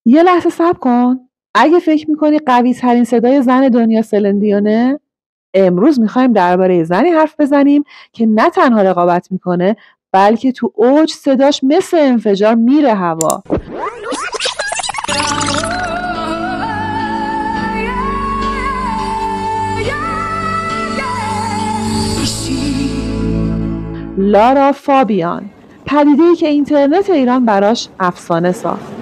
یه لحظه صبر کن. اگه فکر میکنی قوی ترین صدای زن دنیا سلن دیونه، امروز میخوایم درباره زنی حرف بزنیم که نه تنها رقابت میکنه، بلکه تو اوج صداش مثل انفجار میره هوا. لارا فابیان، پدیده‌ای که اینترنت ایران براش افسانه ساخت.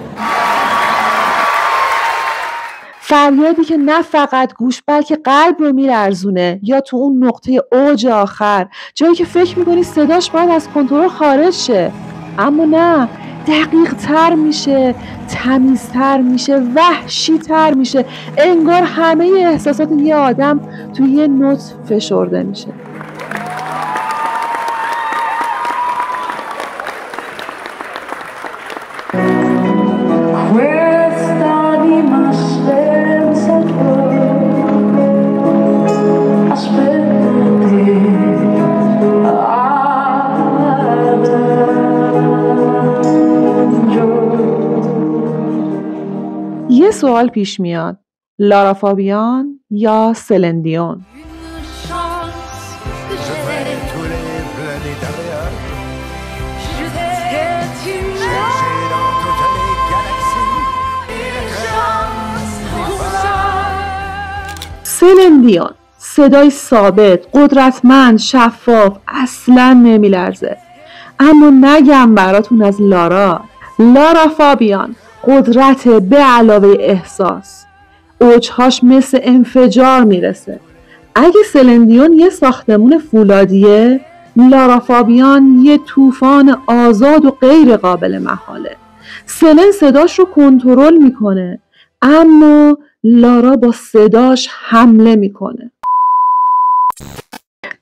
فریادی که نه فقط گوش بلکه قلب رو میلرزونه، یا تو اون نقطه اوج آخر، جایی که فکر میکنی صداش باید از کنترل خارج شه، اما نه، دقیق تر میشه، تمیزتر میشه، وحشی تر میشه، انگار همه احساسات یه آدم توی یه نوت فشرده میشه. یه سوال پیش میاد: لارا فابیان یا سلن دیون؟ سلن دیون صدای ثابت، قدرتمند، شفاف، اصلاً نمیلرزه. اما نگم براتون از لارا فابیان، قدرت به علاوه احساس، اوجهاش مثل انفجار میرسه. اگه سلن دیون یه ساختمون فولادیه، لارا فابیان یه طوفان آزاد و غیر قابل محاله. سلن صداش رو کنترل میکنه، اما لارا با صداش حمله میکنه.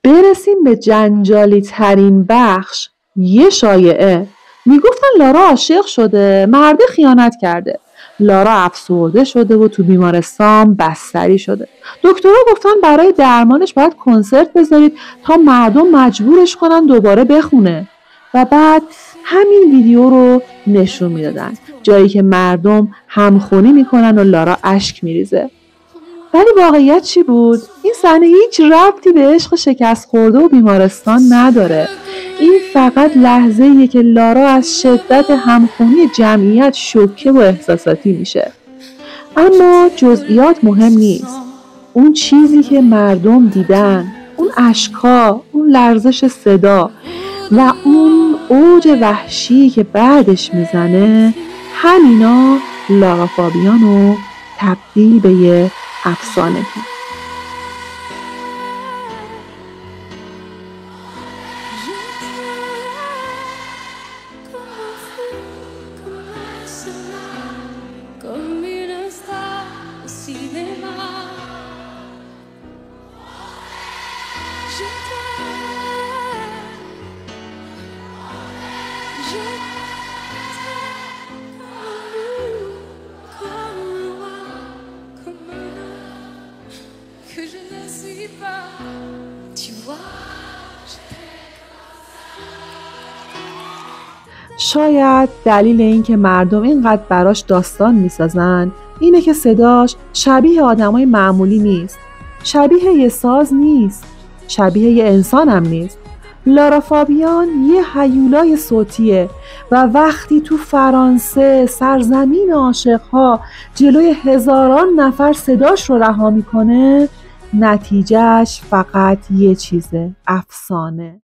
برسیم به جنجالی ترین بخش. یه شایعه میگفتن لارا عاشق شده، مرده خیانت کرده. لارا افسرده شده و تو بیمارستان بستری شده. دکترها گفتن برای درمانش باید کنسرت بذارید تا مردم مجبورش کنن دوباره بخونه. و بعد همین ویدیو رو نشون میدادن، جایی که مردم همخونی میکنن و لارا اشک میریزه. ولی واقعیت چی بود؟ این صحنه هیچ ربطی به عشق شکست خورده و بیمارستان نداره. این فقط لحظه‌ایه که لارا از شدت همخونی جمعیت شوکه و احساساتی میشه. اما جزئیات مهم نیست. اون چیزی که مردم دیدن، اون اشک‌ها، اون لرزش صدا و اون اوج وحشی که بعدش میزنه، همینا لارا فابیانو تبدیل به یه افسانه کرد. شاید دلیل این که مردم اینقدر براش داستان میسازن اینه که صداش شبیه آدمای معمولی نیست، شبیه یه ساز نیست، شبیه یه انسان هم نیست. لارا فابیان یه هیولای صوتیه و وقتی تو فرانسه، سرزمین عاشق‌ها، جلوی هزاران نفر صداش رو رها میکنه، نتیجهش فقط یه چیزه: افسانه.